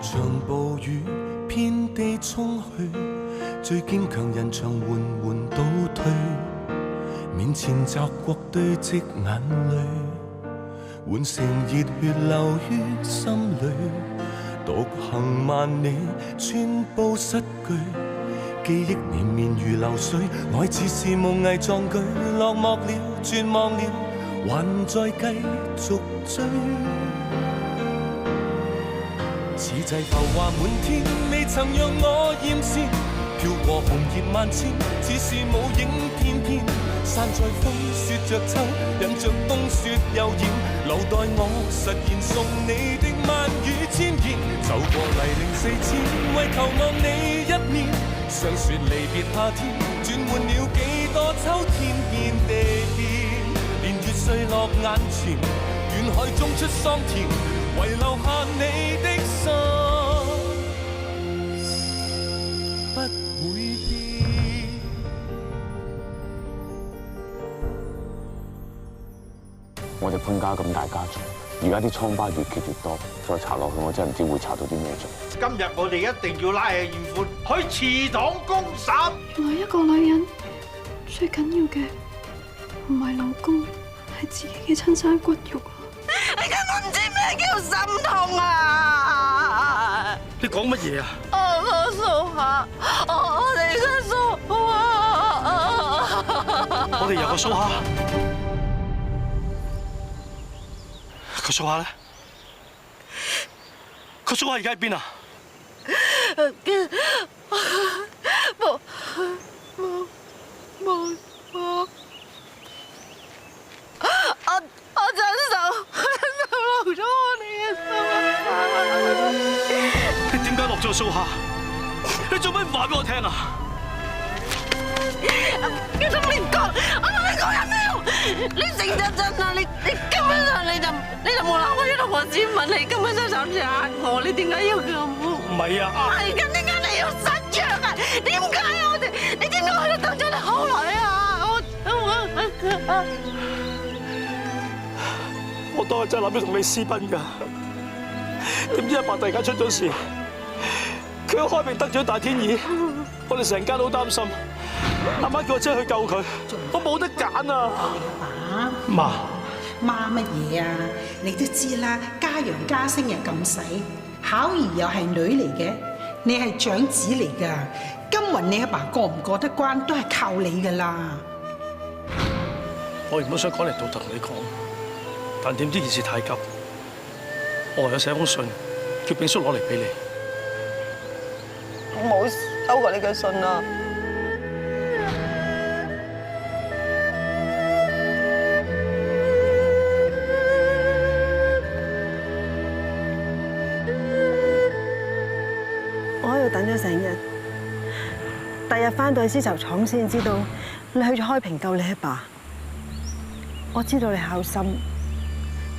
像暴雨遍地衝去，最堅強人像緩緩倒退，面前澤國堆積眼淚，換成熱血流於心裏，獨行萬里寸步失據，記憶綿綿如流水，愛似是夢囈壯舉，落寞了絕望了，還在繼續追。似際浮華滿天，未曾讓我艷羨，飄過紅葉萬千，似是舞影翩翩。散在風雪着秋，引着冬雪又染，留待我實現送你的萬語千言。走過泥濘四千，為求望你一面，想說離別夏天，轉換了幾多秋天變地變。年月碎落眼前，遠海中出桑田，遺留下你的心不會變。我哋潘家咁大家族，而家啲瘡疤越揭越多，再查落去我真係唔知會查到啲咩罪。今日我哋一定要拉起嫌犯去祠堂公審。原來一個女人最緊要嘅唔係老公，係自己嘅親生骨肉啊！你根本唔知咩叫心痛啊！你講乜嘢啊？我數下，我哋嘅數下，我哋有個蘇蝦，個蘇蝦咧？個蘇蝦而家喺邊啊？冇。我真手落咗我哋嘅手。你點解落咗蘇蝦？你做咩唔話俾我聽啊？你同你講，我同你講緊咩？你成日真啊！你根本上你就冇諗過要同我接吻，你根本上想呃我，你點解要咁？唔係啊！唔係咁，點解你要失約啊？點解我哋？你點解喺度等咗你好耐啊？我當日真係諗住同你私奔㗎，點知阿爸突然間出咗事，佢一開明得咗大天意，我哋成家都擔心。阿媽叫我真係去救佢，我冇得揀啊！爸，媽，媽乜嘢啊？你都知啦，家養家聲又咁使，巧兒又係女嚟嘅，你係長子嚟㗎，今雲你阿爸過唔過得關都係靠你㗎啦。我原本想趕嚟到同你講。但點知件事太急，我唯有寫封信叫炳叔攞嚟俾你。我冇收過你嘅信啊！我喺度等咗成日，第日翻到去絲綢廠先知道你去咗開平救你阿爸。我知道你孝心。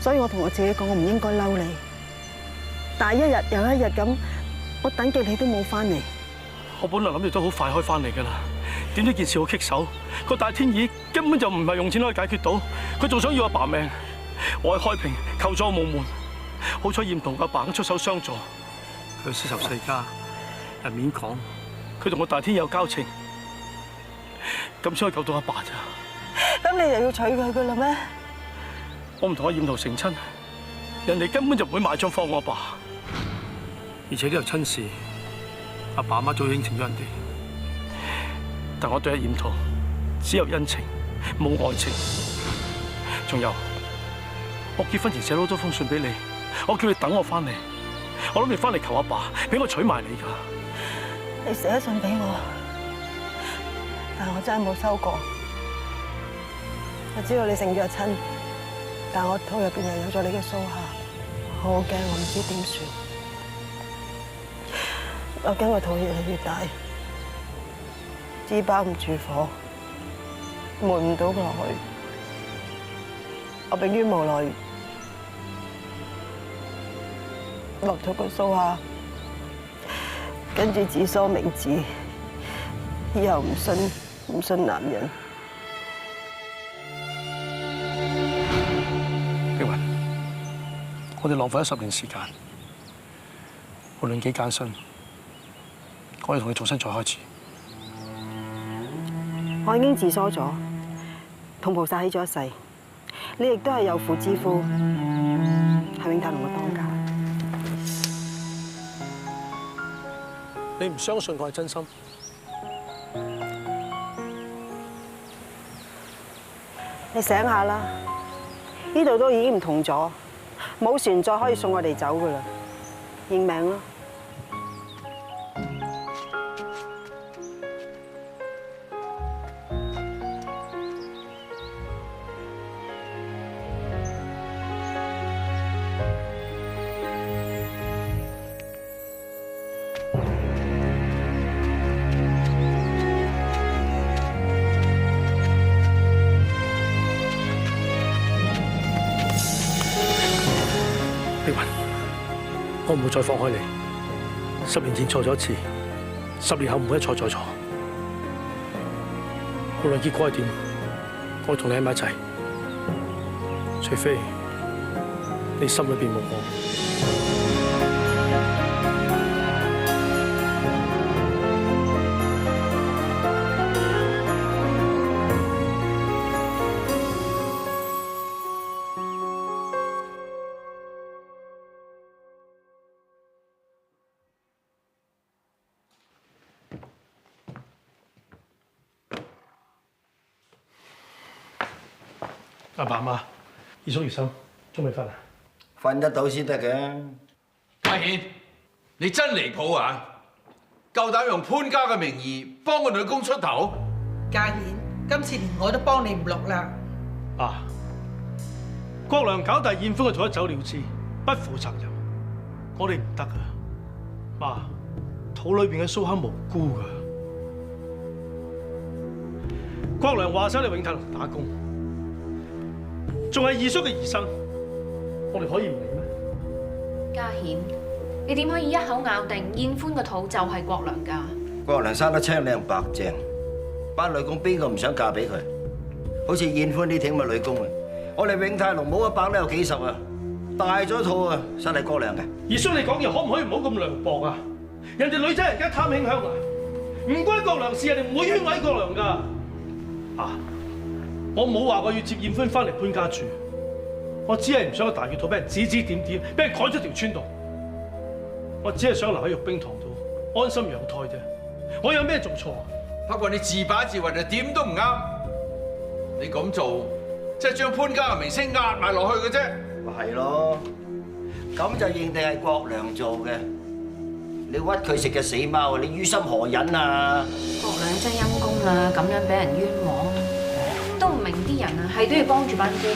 所以我同我自己講，我唔應該嬲你。但係一日又一日咁，我等極你都冇翻嚟。我本來諗住都好快開翻嚟㗎啦，點知件事好棘手，個大天意根本就唔係用錢可以解決到，佢仲想要阿爸命。我喺開平求助無門，好彩嚴同阿爸出手相助。佢絲綢世家人面講，佢同個大天有交情，咁先可以救到阿爸咋。咁你又要娶佢㗎啦咩？我唔同阿艷桃成親，人哋根本就唔會買張放我阿爸，而且呢個親事，阿爸阿媽早已應承咗人哋。但我對阿艷桃只有恩情，冇愛情。仲有，我結婚前寫咗多封信俾你，我叫你等我翻嚟，我諗你翻嚟求阿爸，俾我娶埋你㗎。你寫信俾我，但我真係冇收過。我知道你成咗親。但我肚入邊又有咗你嘅蘇蝦，我好驚，我唔知點算。我驚個肚越嚟越大，紙包唔住火，瞞唔到落去。我迫於無奈，落咗個蘇蝦，跟住自梳明志，以後唔信男人。碧雲，我哋浪費咗10年時間，無論幾艱辛，我要同你重新再開始。我已經自疏咗，同菩薩起咗一誓，你亦都係有婦之夫，係永泰龍嘅當家。你唔相信我係真心？你醒下啦！呢度都已經唔同咗，冇船再可以送我哋走噶啦，認命啦！碧雲，我唔會再放開你。10年前錯咗一次，10年後唔會一錯再錯。無論結果係點，我會同你喺埋一齊，除非你心裏邊冇我。阿爸阿媽，二叔二嬸，仲未瞓啊？瞓得到先得嘅。家顯，你真離譜啊！夠膽用潘家嘅名義幫個女工出頭？家顯，今次連我都幫你唔落啦。啊！國良搞大宴歡就做得走了之，不負責任。我哋唔得啊！媽，肚裏邊嘅蘇蝦無辜噶。國良話晒你永泰龍打工。仲係二叔嘅兒生，我哋可以唔理咩？家顯，你點可以一口咬定燕歡個肚就係國良㗎？國良生得青靚白淨，班女工邊個唔想嫁俾佢？好似燕歡呢啲咁嘅女工啊，我哋永泰龍冇一百都有幾十啊，大咗肚啊，實係國良嘅。二叔你講嘢可唔可以唔好咁涼薄啊？人哋女仔人家貪興香牙，唔關國良事，人哋唔會冤枉國良㗎。啊！我冇話過要接燕歡翻嚟潘家住，我只係唔想個大血肚俾人指指點點，俾人趕出條村度。我只係想留喺玉冰堂度安心養胎啫。我有咩做錯啊？不過你自把自為就點都唔啱。你咁做，即係將潘家嘅名聲壓埋落去嘅啫。咪係咯，咁就認定係國良做嘅。你屈佢食嘅死貓啊！你於心何忍啊？國良真陰公啦，咁樣俾人冤枉，都唔明啲人啊，係都要幫住班官，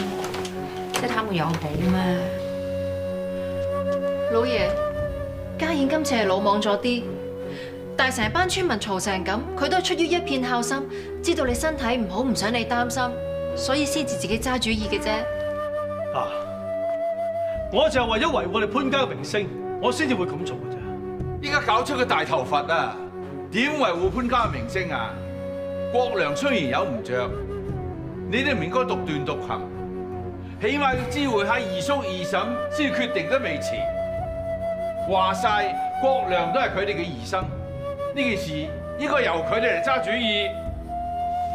即係貪佢有好咩？老爺，家顯今次係魯莽咗啲，但係成班村民嘈成咁，佢都係出於一片孝心，知道你身體唔好，唔想你擔心，所以先至自己揸主意嘅啫。啊！我就係為咗維護我哋潘家嘅名聲，我先至會咁做嘅啫。依家搞出個大頭佛啊！點維護潘家嘅名聲啊？國良雖然有唔着，你都唔應該獨斷獨行，起碼要知會下二叔二嬸先決定得未遲。話晒國良都係佢哋嘅兒生，呢件事應該由佢哋嚟揸主意。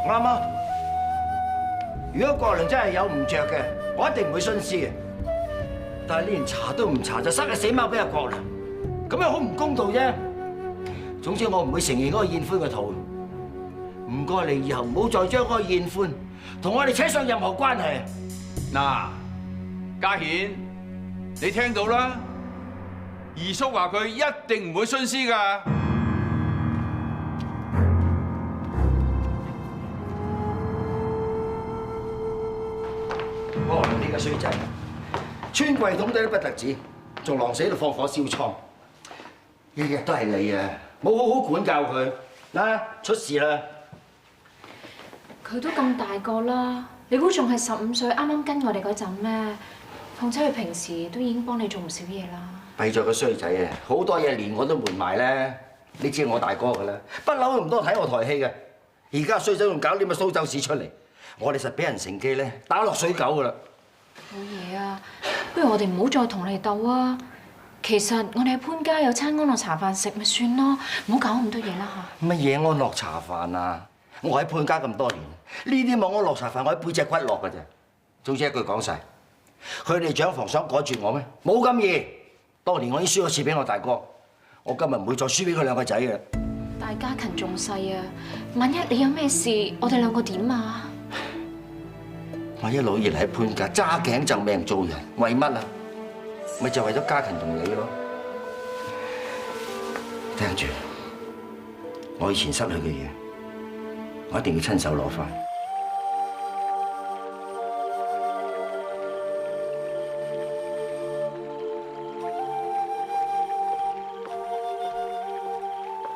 啱啊！如果國良真係有唔着嘅，我一定唔會徇私嘅。但係你連查都唔查就塞個死貓俾阿國良，咁樣好唔公道啫。總之我唔會承認嗰個燕歡嘅肚。唔該你以後唔好再將嗰個燕歡同我哋扯上任何關係。嗱，家顯，你聽到啦？二叔話佢一定唔會徇私㗎。國良呢個衰仔，穿櫃桶底都不特止，仲狼死喺度放火燒倉，日日都係你啊！冇好好管教佢，嗱，出事啦！佢都咁大個啦，你估仲係15歲，啱啱跟我哋嗰陣咩？況且佢平時都已經幫你做唔少嘢啦。弊咗個衰仔啊！好多嘢連我都瞞埋咧，你知我大哥噶啦，不嬲都唔多睇我台戲嘅。而家衰仔仲搞啲乜蘇州屎出嚟，我哋實俾人乘機咧打落水狗噶啦。老爺啊，不如我哋唔好再同你鬥啊！其實我哋喺潘家有餐安樂茶飯食咪算咯，唔好搞咁多嘢啦嚇。乜嘢安樂茶飯啊？我喺潘家咁多年，呢啲冇安樂茶飯，我喺背脊骨落㗎啫。總之一句講晒，佢哋長房想趕絕我咩？冇咁易。當年我已經輸咗次俾我大哥，我今日唔會再輸俾佢兩個仔嘅。大家勤仲細啊，萬一你有咩事，我哋兩個點啊？我一路以嚟喺潘家揸頸就命做人，為乜啊？咪就為咗家勤同你咯。聽住，我以前失去嘅嘢，我一定要親手攞返。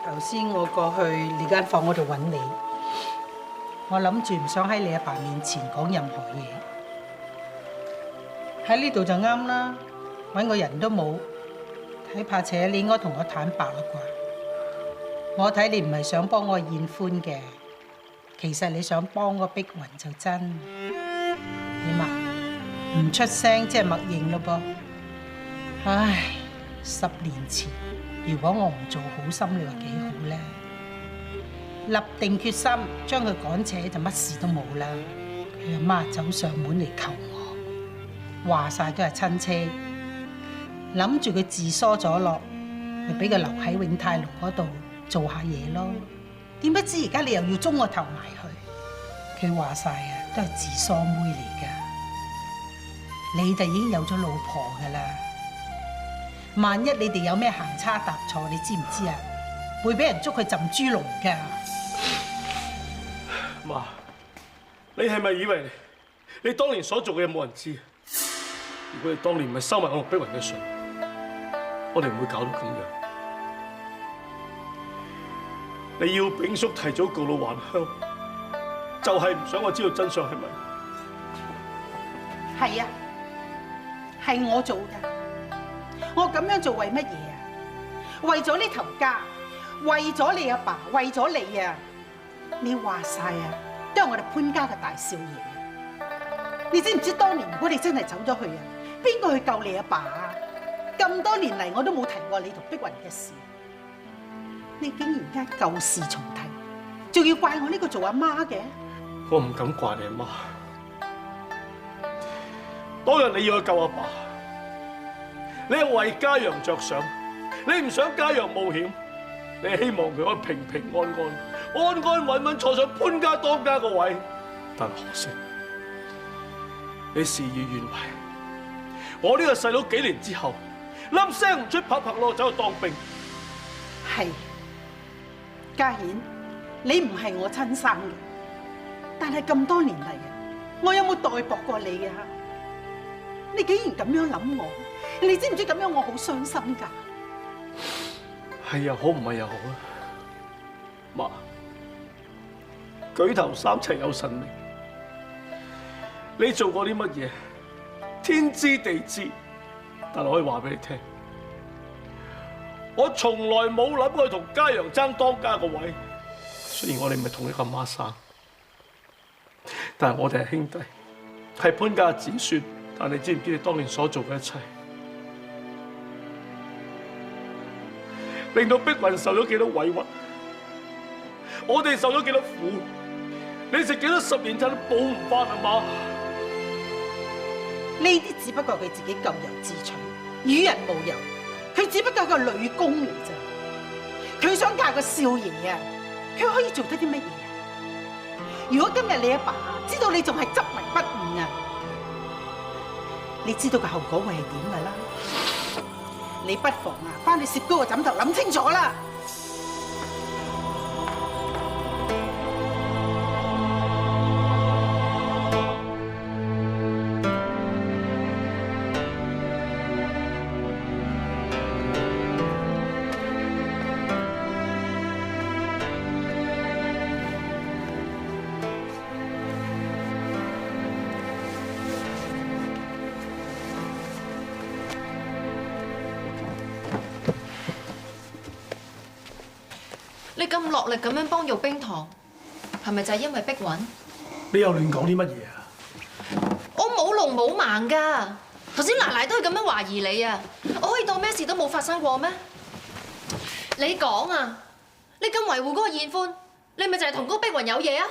頭先我過去你間房嗰度揾你，我諗住唔想喺你阿爸面前講任何嘢，喺呢度就啱啦，揾個人都冇，睇怕且你應該同我坦白啦啩。我睇你唔係想幫我宴歡嘅，其實你想幫個碧雲就真。點啊？唔出聲即係默認咯噃。唉，10年前如果我唔做好心，你話幾好咧？立定決心將佢趕扯就乜事都冇啦。佢阿媽走上門嚟求我，話晒都係親戚，諗住佢自疏咗落，咪俾佢留喺永泰路嗰度做下嘢咯。點不知而家你又要中我頭埋去？佢話晒啊，都係自疏妹嚟噶。你就已經有咗老婆噶啦。萬一你哋有咩行差踏錯，你知唔知啊？會俾人捉去浸豬籠噶。媽，你係咪以為你當年所做嘅嘢冇人知？如果你當年唔係收埋我同碧雲嘅信，我哋唔會搞到咁樣。你要炳叔提早告老還鄉，就係唔想我知道真相係咪？係啊，係我做噶。我咁樣做為乜嘢啊？為咗呢頭家，為咗你阿爸，為咗你啊！你話晒啊，都係我哋潘家嘅大少爺。你知唔知當年如果你真係走咗去啊，邊個去救你阿爸啊？咁多年嚟我都冇提過你同碧雲嘅事，你竟然而家舊事重提，仲要怪我呢個做阿媽嘅？我唔敢怪你阿媽。當日你要去救阿爸，你係為家陽着想，你唔想家陽冒險，你希望佢可以平平安安、安安穩穩坐上潘家當家個位。但可惜，你事與願違。我呢個細佬幾年之後，粒聲唔出，拍拍落走去當兵。係，家顯，你唔係我親生嘅，但係咁多年嚟啊，我有冇代薄過你啊？你竟然咁樣諗我，你知唔知咁樣我好傷心㗎？係又好，唔係又好啊！媽，舉頭三尺有神明，你做過啲乜嘢？天知地知，但我可以話俾你聽，我從來冇諗過同家陽爭當家個位。雖然我哋唔係同一個媽生，但係我哋係兄弟，係潘家嘅子孫。但你知唔知你當年所做嘅一切，令到碧雲受咗幾多委屈，我哋受咗幾多苦，你食幾多10年餐都補唔翻啊媽！呢啲只不過佢自己咎由自取，與人無尤。佢只不過係個女工嚟咋，佢想嫁個少爺啊，佢可以做得啲乜嘢啊？如果今日你阿爸知道你仲係執迷不悟啊，你知道個後果會係點㗎啦？你不妨啊，翻去攝高個枕頭諗清楚啦。你咁落力咁樣幫玉冰堂，係咪就係因為碧雲？你又亂講啲乜嘢啊？我冇聾冇盲㗎，頭先奶奶都係咁樣懷疑你啊！我可以當咩事都冇發生過咩？你講啊！你咁維護嗰個燕歡，你咪就係同嗰個碧雲有嘢啊？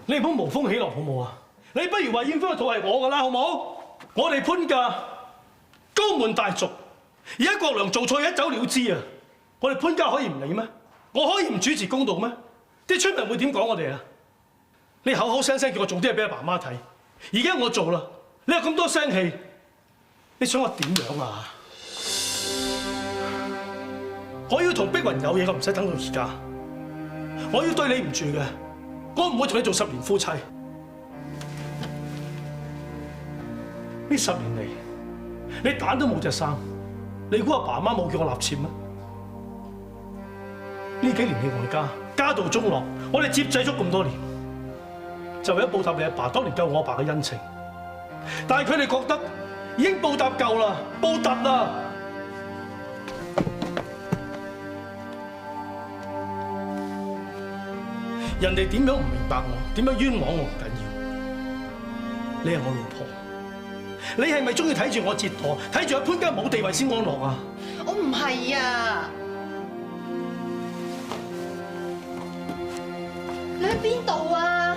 你唔好無風起浪好冇啊！你不如話燕歡個肚係我㗎啦，好冇？我哋潘家高門大族，而家國良做錯嘢一走了之啊！我哋潘家可以唔理咩？我可以唔主持公道咩？啲村民會點講我哋啊？你口口聲聲叫我做啲嘢俾阿爸媽睇，而家我做啦，你有咁多聲氣，你想我點樣啊？我要同碧雲有嘢，我唔使等到而家。我要對你唔住嘅，我唔會同你做10年夫妻。呢10年嚟，你蛋都冇隻生，你估阿爸媽冇叫我納妾咩？呢幾年你外家家道中落，我哋接濟咗咁多年，就為咗報答你阿爸當年救我阿爸嘅恩情。但係佢哋覺得已經報答夠啦，報答啦。人哋點樣唔明白我，點樣冤枉我唔緊要。你係我老婆，你係咪中意睇住我折墮，睇住阿潘家冇地位先安樂啊？我唔係啊！你喺邊度啊？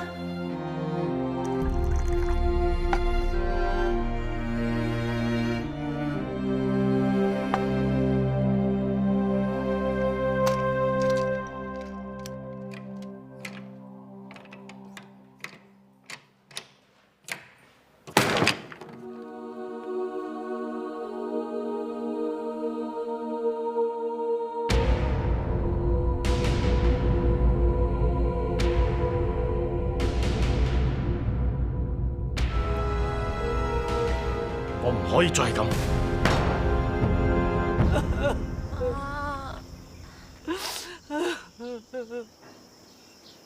我唔可以再係咁。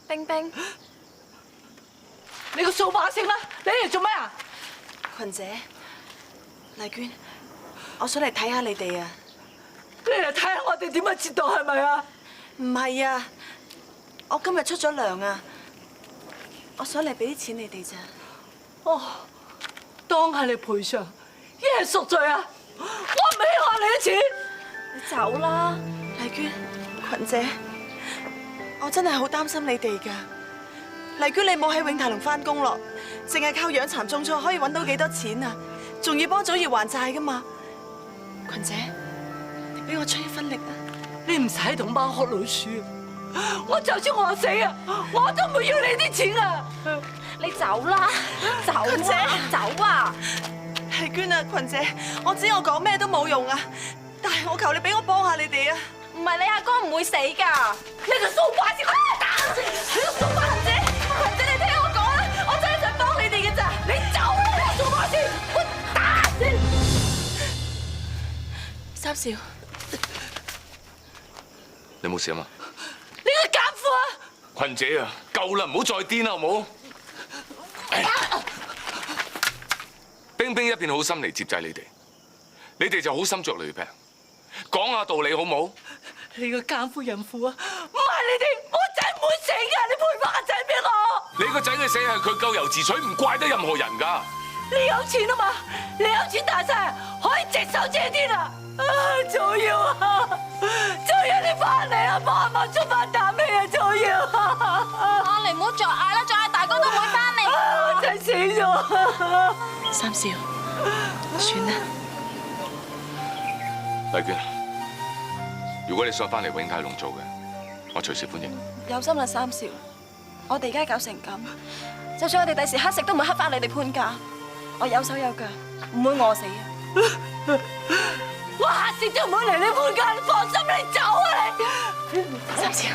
冰冰，你個掃把星啦！你嚟做咩啊？群姐，麗娟，我想嚟睇下你哋啊！你嚟睇下我哋點樣折墮係咪啊？唔係啊，我今日出咗糧啊，我想嚟俾啲錢你哋咋。哦，當係你賠償，一係贖罪啊！我唔稀罕你啲錢。你走啦，麗娟，群姐，我真係好擔心你哋㗎。麗娟，你冇喺永泰龍返工咯，淨係靠養蠶種菜可以揾到幾多錢啊？仲要幫祖兒還債㗎嘛？群姐，你俾我出一分力啊！你唔使同貓學老鼠，我就算我死啊，我都唔會要你啲錢啊！你走啦，走啊，群姐，走啊！麗娟啊，群姐，我知我講咩都冇用啊，但係我求你俾我幫下你哋啊！唔係你阿哥唔會死㗎，你個掃把星，打死你個掃把星！群姐，你聽我講啦，我真係想幫你哋嘅咋，你走啦，你個掃把星，我打死你！三少，你冇事啊嘛？你個奸夫啊！群姐啊，夠啦，唔好再癲啦，好冇？冰冰一片好心嚟接濟你哋，你哋就好心着雷劈，講下道理好冇？你個奸夫淫婦啊！唔係你哋，我仔唔會死㗎，你賠翻個仔俾我。你個仔嘅死係佢咎由自取，唔怪得任何人㗎。你有錢啊嘛？你有錢大晒，可以隻手遮天啊！祖堯啊，祖堯你翻嚟啊，幫阿媽出翻啖氣啊，祖堯啊！你唔好再嗌啦，再嗌大哥都唔會翻嚟。我真係死咗。三少，算啦。麗娟，如果你想翻嚟永泰龍做嘅，我隨時歡迎。有心啦，三少，我哋而家搞成咁，就算我哋第時乞食都唔會乞翻你哋潘家。我有手有腳，唔會餓死嘅。我下次都唔會嚟你潘家，你放心，你走啊你！三少，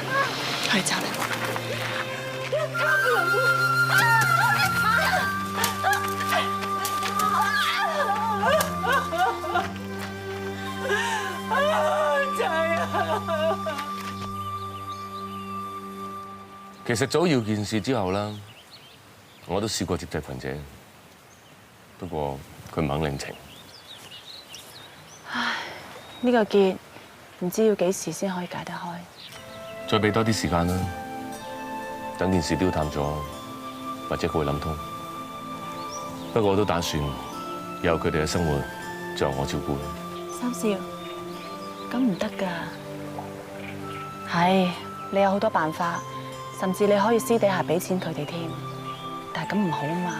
我哋走啦。其實早要件事之後啦，我都試過接濟群姐，不過佢唔肯領情。唉，呢個結唔知要幾時先可以解得開。再俾多啲時間啦，等件事丟淡咗，或者佢會諗通。不過我都打算以後佢哋嘅生活就由我照顧。三少，咁唔得㗎。係，你有好多辦法，甚至你可以私底下俾錢佢哋添，但係咁唔好啊嘛。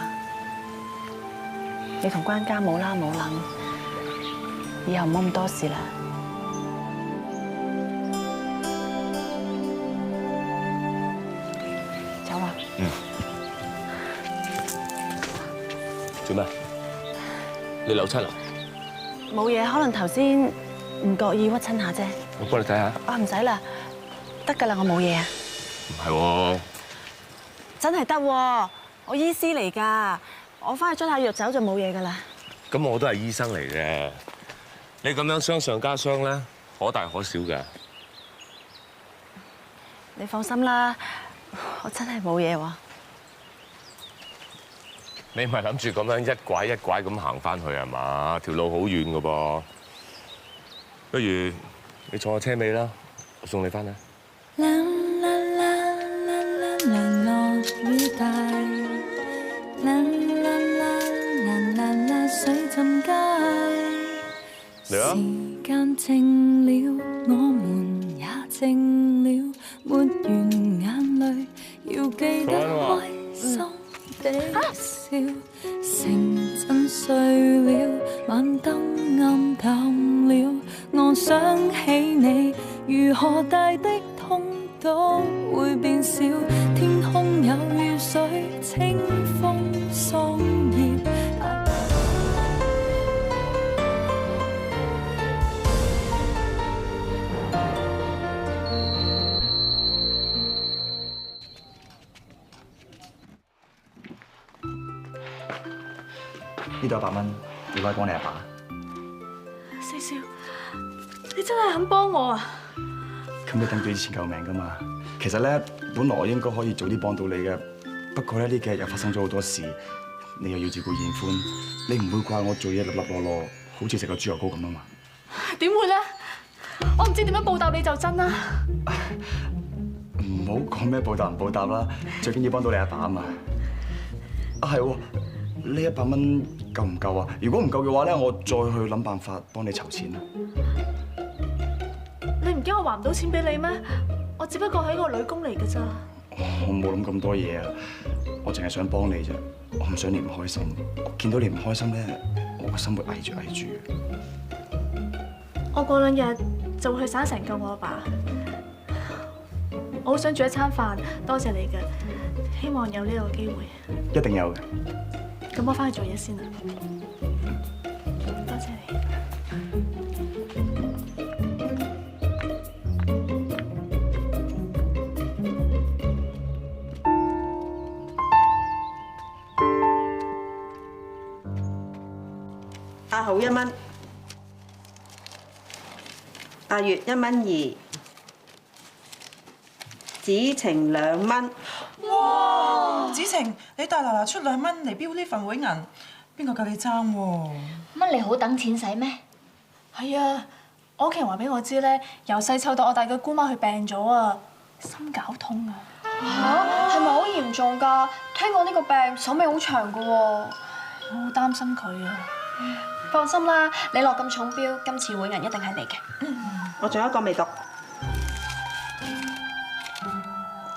你同關家冇啦冇諗，以後唔好咁多事啦。走啦。做咩？你扭親啊？冇嘢，可能頭先唔覺意屈親下啫。我幫你睇下。啊，唔使啦，得㗎啦，我冇嘢啊。唔係喎，真係得喎，我醫師嚟㗎，我翻去捽下藥走就冇嘢㗎啦。咁我都係醫生嚟嘅。你咁樣傷上加傷咧，可大可小㗎。你放心啦，我真係冇嘢喎。你唔係諗住咁樣一拐一拐咁行翻去係嘛？條路好遠㗎噃。不如你坐我車尾啦，我送你翻去。落雨大，水浸街。嚟啊！時間靜了，我們也靜了，抹完眼淚，要記得開心地笑。城鎮睡了，晚燈暗淡了，我想起你，如何大的痛都會變小。天空有雨水，清風桑葉。呢度100蚊，你可以幫你阿爸。四少，你真係肯幫我啊？咁你等住啲錢救命㗎嘛？其實咧，本來我應該可以早啲幫到你嘅，不過咧呢幾日又發生咗好多事，你又要照顧燕歡，你唔會怪我做嘢立立落落，好似食個豬油膏咁啊嘛？點會咧？我唔知點樣報答你就真啦。唔好講咩報答唔報答啦，最緊要幫到你阿爸啊嘛。啊係喎，呢100蚊夠唔夠啊？如果唔夠嘅話咧，我再去諗辦法幫你籌錢啊。你唔驚我還唔到錢俾你咩？我只不過係一個女工嚟㗎咋。我冇諗咁多嘢啊，我淨係想幫你啫，我唔想你唔開心。我見到你唔開心咧，我個心會翳住翳住。我過2日就會去省城救我阿爸。我好想煮一餐飯，多謝你嘅，希望有呢個機會。一定有嘅。咁我翻去做嘢先啦。多謝你。阿好1蚊，阿月1蚊2，子晴2蚊。哇！子晴，你大嗱嗱出2蚊嚟標呢份會銀，邊個夠你爭喎？乜你好等錢使咩？係啊，我屋企人話俾我知咧，由細湊到我大嘅姑媽佢病咗啊，心絞痛啊！嚇，係咪好嚴重㗎？聽講呢個病手尾好長㗎喎，我好擔心佢啊！放心啦，你落咁重標，今次會銀一定係你嘅。我仲有一個未讀，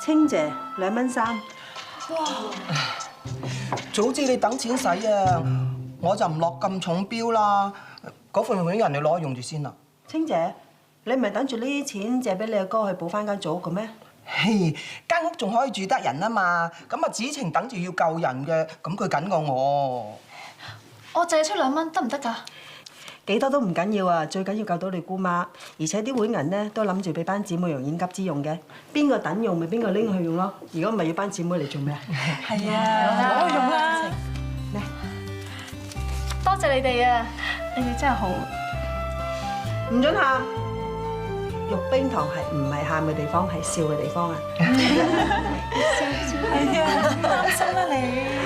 清姐2蚊3。哇！早知你等錢使啊，我就唔落咁重標啦。嗰份會銀你攞用住先啦。清姐，你唔係等住呢啲錢借俾你阿哥去補翻間祖屋嘅咩？嘿，間屋仲可以住得人啊嘛。咁啊，子晴等住要救人嘅，咁佢緊過我。我借出2蚊得唔得㗎？幾多都唔緊要啊，最緊要救到你姑媽。而且啲會銀咧都諗住俾班姊妹用應急之用嘅，邊個等用咪邊個拎去用咯。如果唔係要班姊妹嚟做咩啊？係啊，攞去用啦。多謝你哋啊，你哋真係好。唔准喊，玉冰堂係唔係喊嘅地方，係笑嘅地方啊！係啊，擔心啦你。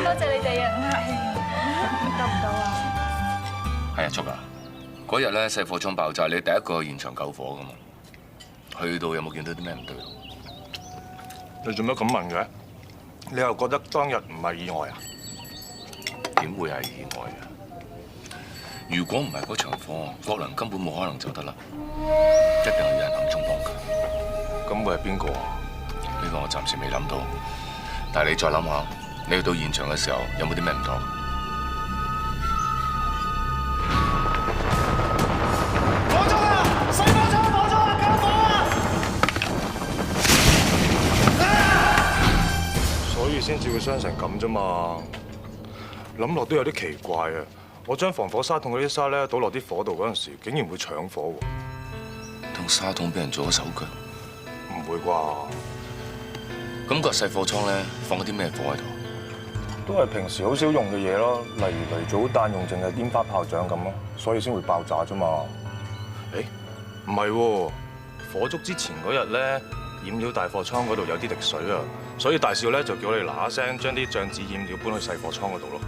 多謝你哋啊，唔客氣啊。夠唔夠啊？係啊，叔啊，嗰日咧細貨倉爆炸，你第一個去現場救火噶嘛？去到有冇見到啲咩唔對路？你做乜咁問嘅？你又覺得當日唔係意外啊？點會係意外啊？如果唔係嗰場火，國良根本冇可能走得啦，一定係有人暗中幫佢。咁會係邊個啊？呢個我暫時未諗到，但係你再諗下，你去到現場嘅時候有冇啲咩唔妥？火燭啊！細火槍，火燭啊！救火啊！所以先至會傷成咁啫嘛。諗落都有啲奇怪啊！我將防火沙桶嗰啲沙咧倒落啲火度嗰陣時，竟然會搶火喎。同沙桶俾人做咗手腳？唔會啩？咁個細貨倉咧放咗啲咩火喺度？都係平時好少用嘅嘢咯，例如嚟早彈用剩嘅煙花炮仗咁咯，所以先會爆炸啫嘛。誒，唔係喎，火燭之前嗰日咧，染料大貨倉嗰度有啲滴水啊，所以大少咧就叫我哋嗱嗱聲將啲醬紙染料搬去細貨倉嗰度咯。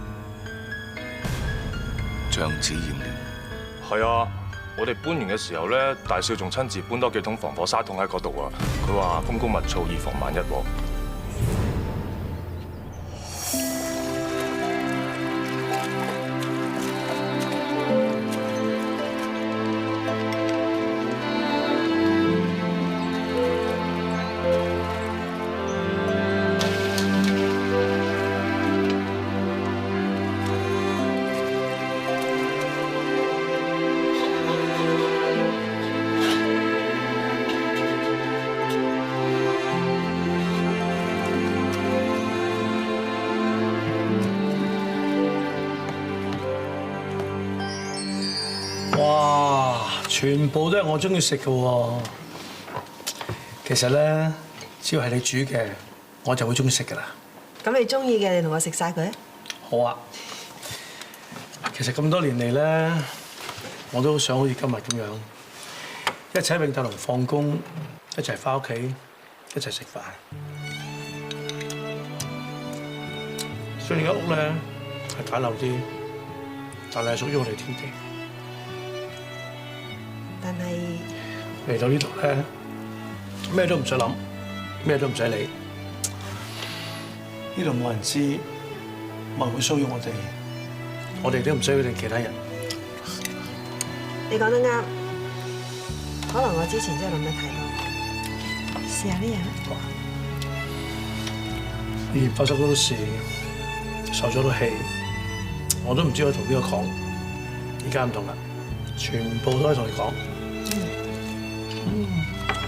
醬紙染料？係啊，我哋搬完嘅時候咧，大少仲親自搬多幾桶防火沙桶喺嗰度啊。佢話風高物燥，以防萬一喎。哇！全部都係我中意食嘅喎。其實咧，只要係你煮嘅，我就會中意食㗎啦。咁你中意嘅，你同我食晒佢。好啊。其實咁多年嚟咧，我都好想好似今日咁樣，一齊喺永泰龍放工，一齊翻屋企，一齊食飯。雖然間屋咧係簡陋啲，但係屬於我哋天地。但係嚟到呢度咧，咩都唔使諗，咩都唔使理。呢度冇人知，冇人會騷擾我哋都唔需要理其他人。你講得啱，可能我之前真係諗得太多。試下呢樣啦。以前發生好多事，受咗好多氣，我都唔知可以同邊個講。而家唔同啦，全部都可以同你講。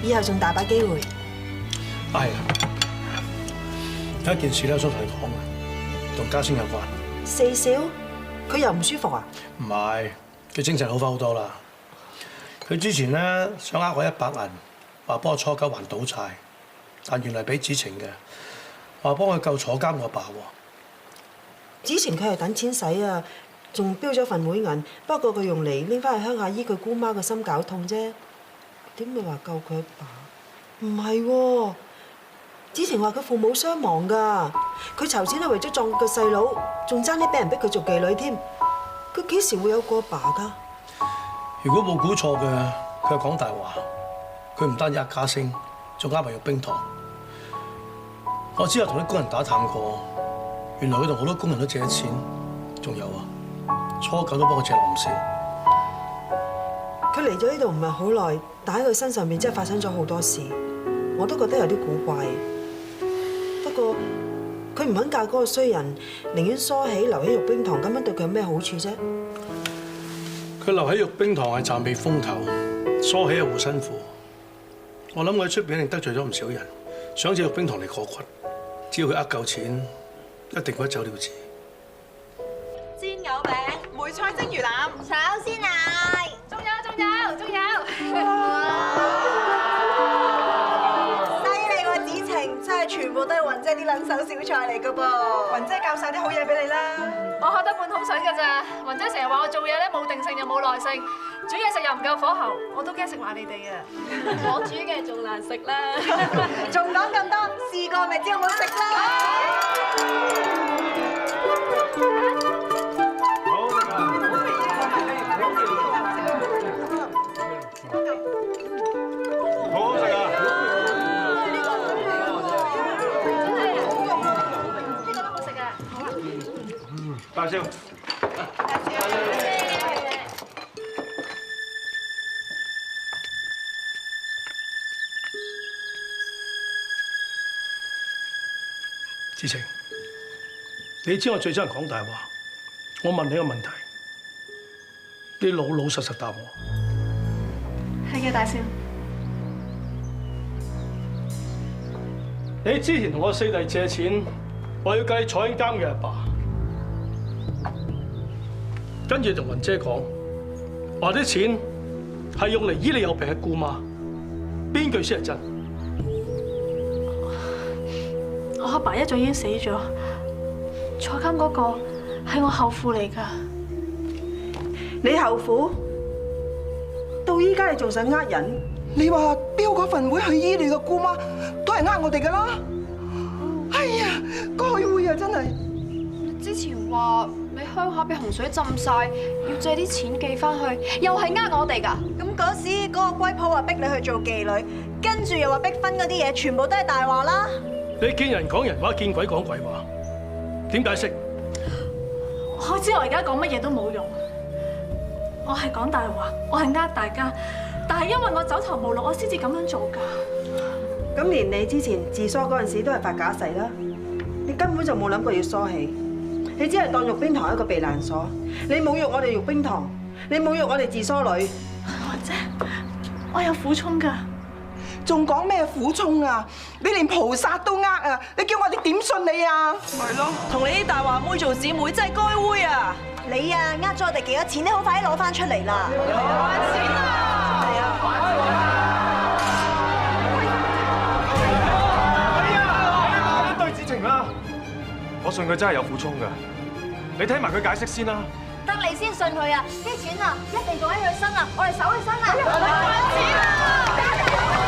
以後仲大把機會。係啊，有一件事咧，想同你講嘅，同家聲有關。四少，佢又唔舒服啊？唔係，佢精神好翻好多啦。佢之前咧想呃我100銀，話幫我初九還賭債，但原來俾子晴嘅，話幫佢救坐監我爸喎。之前佢係等錢使啊，仲標咗份會銀，不過佢用嚟拎翻去鄉下醫佢姑媽個心絞痛啫。點會話救佢阿爸？唔係喎，子晴話佢父母雙亡㗎，佢籌錢係為咗葬個細佬，仲爭啲俾人逼佢做妓女添。佢幾時會有個阿爸㗎？如果冇估錯嘅，佢係講大話。佢唔單止呃家聲，仲呃埋玉冰堂。我之後同啲工人打探過，原來佢同好多工人都借咗錢，仲有啊，初九都幫佢借臨少。佢嚟咗呢度唔係好耐，但喺佢身上面真係發生咗好多事，我都覺得有啲古怪。不過佢唔肯嫁嗰個衰人，寧願梳起留喺玉冰堂，咁樣對佢有咩好處啫？佢留喺玉冰堂係暫避風頭，梳起係護身符。我諗佢喺出邊一定得罪咗唔少人，想借玉冰堂嚟過骨。只要佢呃夠錢，一定會一走了之。煎牛餅、梅菜蒸魚腩、炒鮮奶，仲有。犀利喎，子晴，真係全部都係雲姐啲撚手小菜嚟噶噃。雲姐教晒啲好嘢俾你啦。我學得半桶水㗎咋，雲姐成日話我做嘢咧冇定性又冇耐性，煮嘢食又唔夠火候，我都驚食埋你哋啊！我煮嘅仲難食啦，仲講咁多，試過咪知有冇食啦。大少，志晴，你知我最憎人講大話。我問你個問題，你老老實實答我。係嘅，大少。你之前同我四弟借錢，話要計坐監嘅阿爸，跟住同雲姐講，話啲錢係用嚟醫你有病嘅姑媽，邊句先係真？我阿爸一早已經死咗，坐監嗰個係我後父嚟㗎。你後父？到依家你仲想呃人？你話標嗰份會去醫你嘅姑媽，都係呃我哋㗎啦！哎呀，開會啊，真係！之前話你鄉下俾洪水浸晒，要借啲錢寄翻去，又係呃我哋㗎。咁嗰時嗰個龜婆話逼你去做妓女，跟住又話逼婚嗰啲嘢，全部都係大話啦！你見人講人話，見鬼講鬼話，點解釋？我知我而家講乜嘢都冇用，我係講大話，我係呃大家，但係因為我走投無路，我先至咁樣做㗎。咁連你之前自梳嗰陣時都係發假誓啦，你根本就冇諗過要梳起，你只係當玉冰堂一個避難所，你侮辱我哋玉冰堂，你侮辱我哋自梳女。雲姐，我有苦衷㗎。仲講咩苦衷啊？你連菩薩都呃啊！你叫我哋點信你啊？係咯，同你啲大話妹做姊妹真係該煨啊！你啊，呃咗我哋幾多錢？你好快啲攞翻出嚟啦！還錢啊！係啊，對志晴啦，我信佢真係有苦衷㗎，你聽埋佢解釋先啦。得你先信佢啊！啲錢啊，一定放喺佢身啊！我哋手起身啊！還錢啊！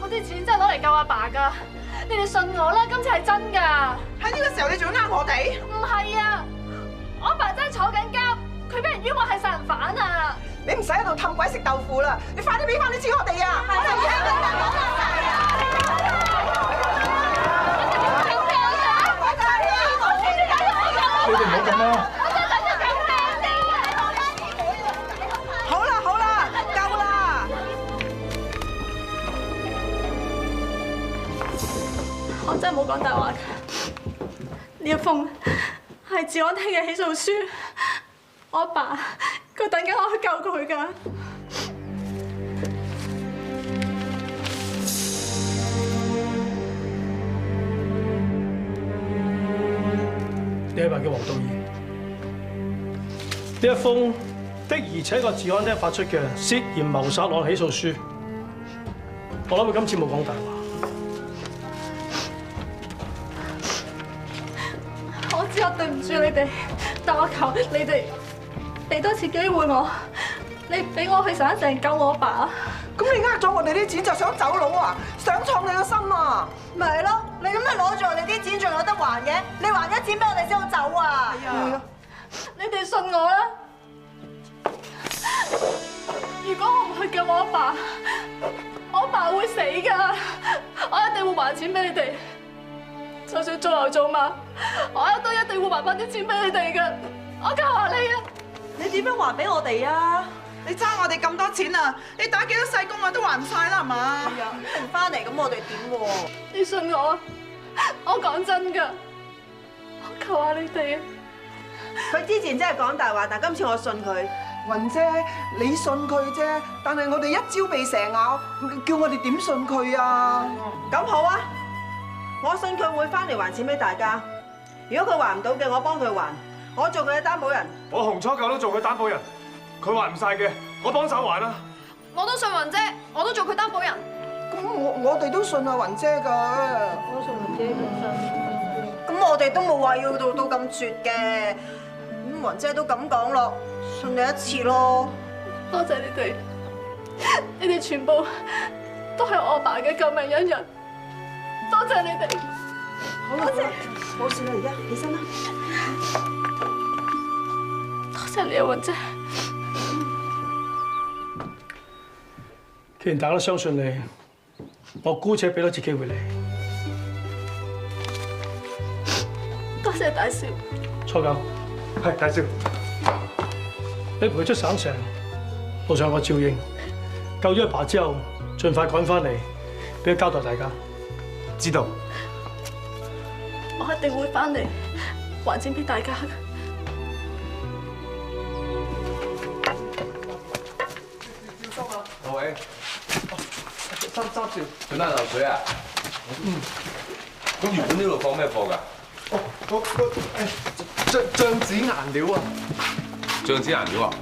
我啲錢真係攞嚟救阿爸㗎，你哋信我啦，今次係真㗎。喺呢個時候你仲要呃我哋？唔係啊，我阿爸真係坐緊監，佢俾人冤枉係殺人犯啊！你唔使喺度氹鬼食豆腐啦！你快啲俾翻啲錢我哋啊！你哋唔好咁啦！好啦好啦，夠啦！我真係冇講大話㗎。呢一封係治安廳嘅起訴書，我阿爸佢等緊我去救佢㗎。呢一位叫黃道義，呢一封的而且確治安廳發出嘅涉嫌謀殺案起訴書，我諗佢今次冇講大話。我知我對唔住你哋，但我求你哋俾多次機會我，你俾我去省城救我阿爸。咁你呃咗我哋啲錢就想走佬啊？想創你個心啊？咪係咯，你咁樣攞住我哋啲錢仲有得還嘅？你還咗錢俾我哋先好走啊！係啊，你哋信我啦！如果我唔去救我阿爸，我阿爸會死㗎！我一定會還錢俾你哋，就算做牛做馬，我都一定會還翻啲錢俾你哋㗎！我求下你啊！你點樣還俾我哋啊？你爭我哋咁多錢啊！你打幾多世工啊都還唔晒啦，係嘛？係啊，唔翻嚟咁我哋點喎？你信我啊！我講真㗎，我求下你哋啊！佢之前真係講大話，但今次我信佢。雲姐，你信佢啫，但係我哋一朝被蛇咬，叫我哋點信佢啊？咁好啊，我信佢會翻嚟還錢俾大家。如果佢還唔到嘅，我幫佢還，我做佢嘅擔保人。我紅初九都做佢擔保人，佢還唔晒嘅，我幫手還啦。我都信雲姐，我都做佢擔保人。咁我哋都信阿雲姐㗎。我信雲姐咁信。咁我哋都冇話要到咁絕嘅。咁雲姐都咁講咯，信你一次咯。多謝你哋，你哋全部都係我阿爸嘅救命恩人。多謝你哋。好啦，冇事啦，而家起身啦。多謝你啊，雲姐。既然大家都相信你，我姑且俾多次機會你。多謝大少。初九，係大少，你陪佢出省城，路上我照應，救咗阿爸之後，盡快趕翻嚟，俾佢交代大家。知道。我一定會翻嚟還錢俾大家嘅。各位，三少，做咩流水啊？咁原本呢度放咩貨㗎？醬紙顏料啊！醬紙顏料啊？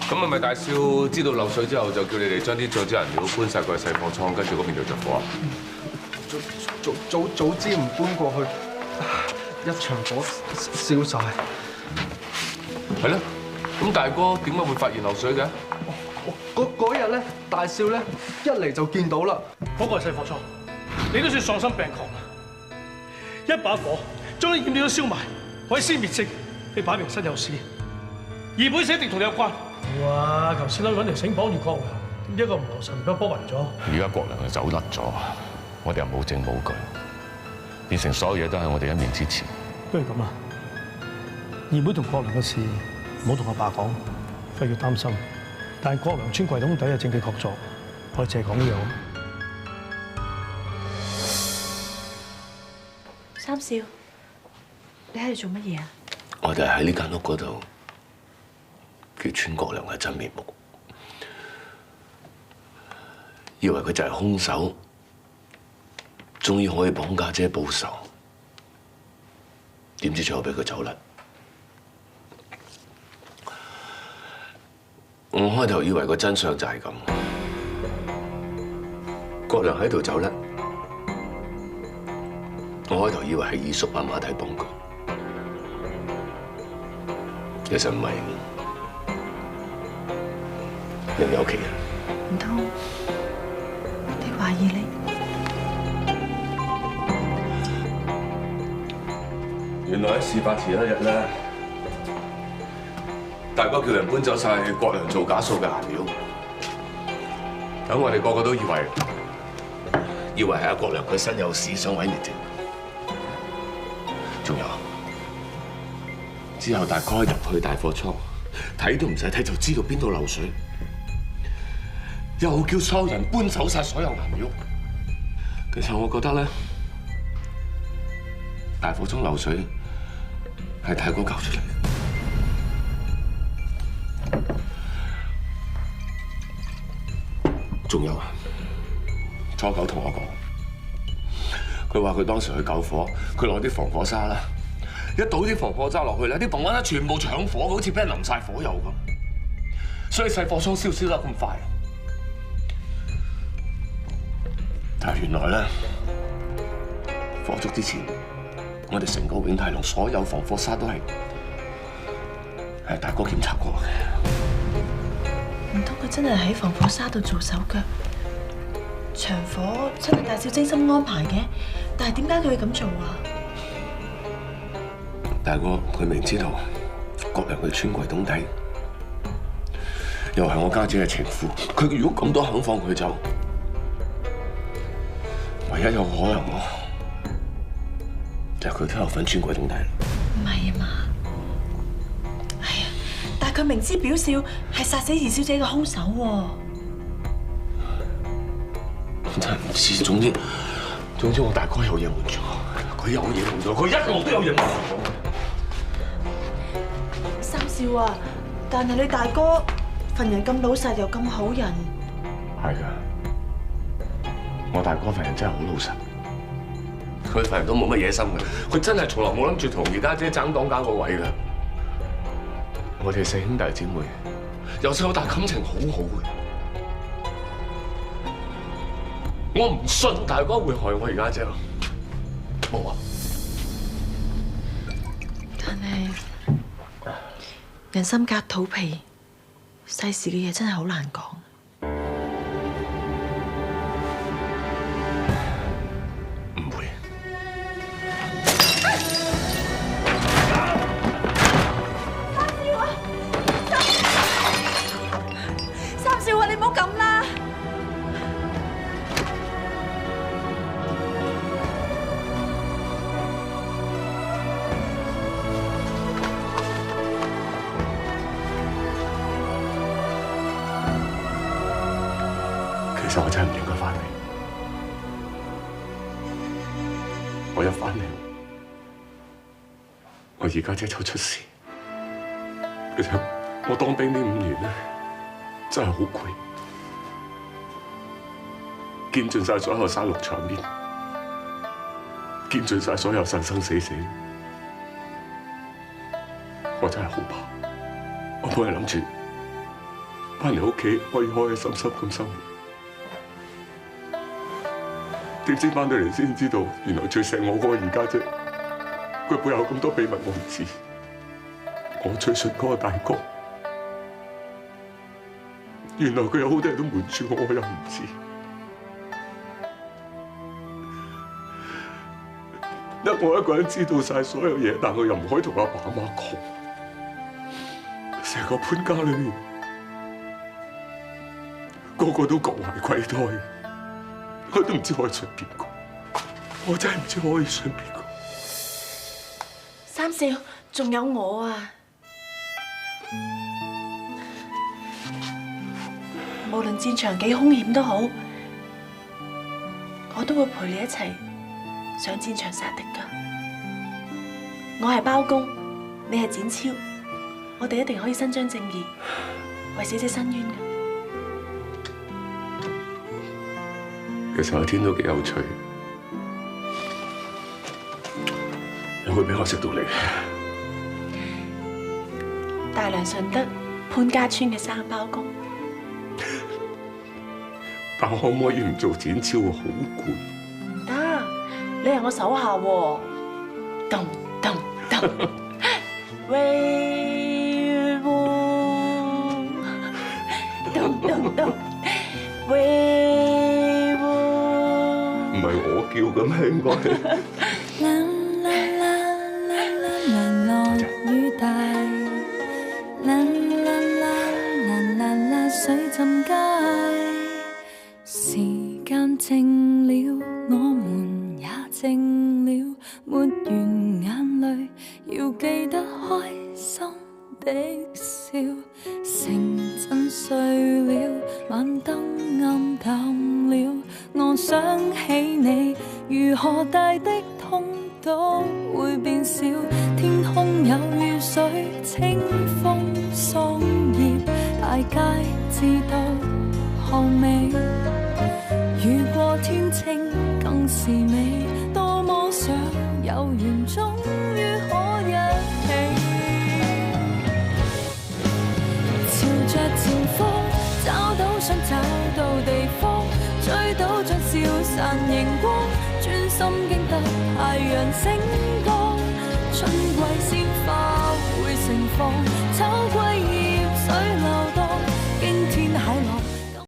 咁係咪大少知道漏水之後，就叫你哋將啲醬紙顏料搬晒過去細貨倉，跟住嗰邊就着火啊？早知唔搬過去，一場火燒晒。係咯，咁大哥點解會發現漏水嘅？嗰日咧，大少咧一嚟就見到啦。嗰個係細貨倉，你都算喪心病狂啦！一把火將啲染料都燒埋，毀屍滅跡，你擺明身有事，二本死一定同你有關。哇！頭先都揾條繩綁住郭良，一個唔留神俾波暈咗。而家郭良就走甩咗，我哋又冇證冇據，變成所有嘢都喺我哋一面之前。不如咁啊，二本同郭良嘅事唔好同阿爸講，費佢擔心。但係郭良穿櫃桶底嘅證據確鑿，我哋淨係講呢樣。三少，你喺度做乜嘢啊？我哋喺呢間屋嗰度叫穿郭良嘅真面目，以為佢就係兇手，終於可以幫家姐報仇，點知最後俾佢走甩。我開頭以為個真相就係咁，郭良喺度走甩，我開頭以為係二叔阿馬蹄幫佢，其實唔係，另有其人。唔通你懷疑你？原來喺事發前一日咧，大哥叫人搬走晒郭良做假數嘅顏料，等我哋個個都以為係阿郭良佢身有屎想毀滅啫。仲有之後，大哥入去大貨倉睇都唔使睇就知道邊度漏水，又叫所有人搬走晒所有顏料。其實我覺得咧，大貨倉漏水係大哥搞出嚟嘅。仲有啊，初九同我講，佢話佢當時去救火，佢攞啲防火沙啦，一倒啲防火渣落去咧，啲保安咧全部搶火，好似俾人淋晒火油咁，所以細貨倉燒得咁快。但係原來咧，火燭之前，我哋成個永泰龍所有防火沙都係大哥檢查過嘅。唔通佢真係喺防火沙度做手腳？場火真係大少精心安排嘅，但係點解佢會咁做啊？大哥佢明知道郭良佢穿櫃桶底，又係我家姐嘅情婦，佢如果咁都肯放佢走，唯一有可能就係佢都有份穿櫃桶底。唔係啊嘛？係啊，但係佢明知表少係殺死二小姐嘅兇手喎。真係唔知，總之我大哥有嘢瞞住我，佢有嘢瞞住我，佢一路都有嘢瞞住我。三少啊，但係你大哥份人咁老實又咁好人。係㗎，我大哥份人真係好老實，佢份人都冇乜野心嘅，佢真係從來冇諗住同而家姐爭黨揀個位㗎。我哋四兄弟姊妹由細到大感情好好嘅。我唔信大哥會害我而家姐，冇啊！但係人心隔肚皮，世事嘅嘢真係好難講。唔會。三少啊，你唔好咁啦！實我真係唔應該翻嚟。我一翻嚟，我二家姐就出事。其實我當兵呢5年咧，真係好攰，見盡晒所有殺戮場面，見盡晒所有生生死死。我真係好怕，我本嚟諗住翻嚟屋企可以開開心心咁生活，點知翻到嚟先知道，原來最錫我嗰個二家姐，佢背後咁多秘密我唔知。我最信嗰個大哥，原來佢有好多人都瞞住我，我又唔知。得我一個人知道晒所有嘢，但我又唔可以同阿爸阿媽講。成個潘家裏面，個個都各懷鬼胎，我都唔知可以信邊個。我真係唔知可以信邊個。三少，仲有我啊！無論戰場幾兇險都好，我都會陪你一齊上戰場殺敵㗎。我係包公，你係展超，我哋一定可以伸張正義，為死者申冤㗎。其實有天都幾有趣，有會俾我識到你。大良順德潘家村嘅生包公。但我可唔可以唔做展超啊？好攰。唔得，你係我手下喎。咚咚咚，威武！咚咚咚，威武！唔係我叫嘅咩？應該。落雨大，水浸街。時間靜了，我們也靜了，抹完眼淚，要記得開心的笑。城鎮睡了，晚燈暗淡了，我想起你，如何大的痛都會變小。天空有雨水，清風桑葉，大街知道後尾。如果天晴更是美，多麼想有緣終於可一起。朝着前方找到想找到地方，追到將消散熒光，專心經得太陽升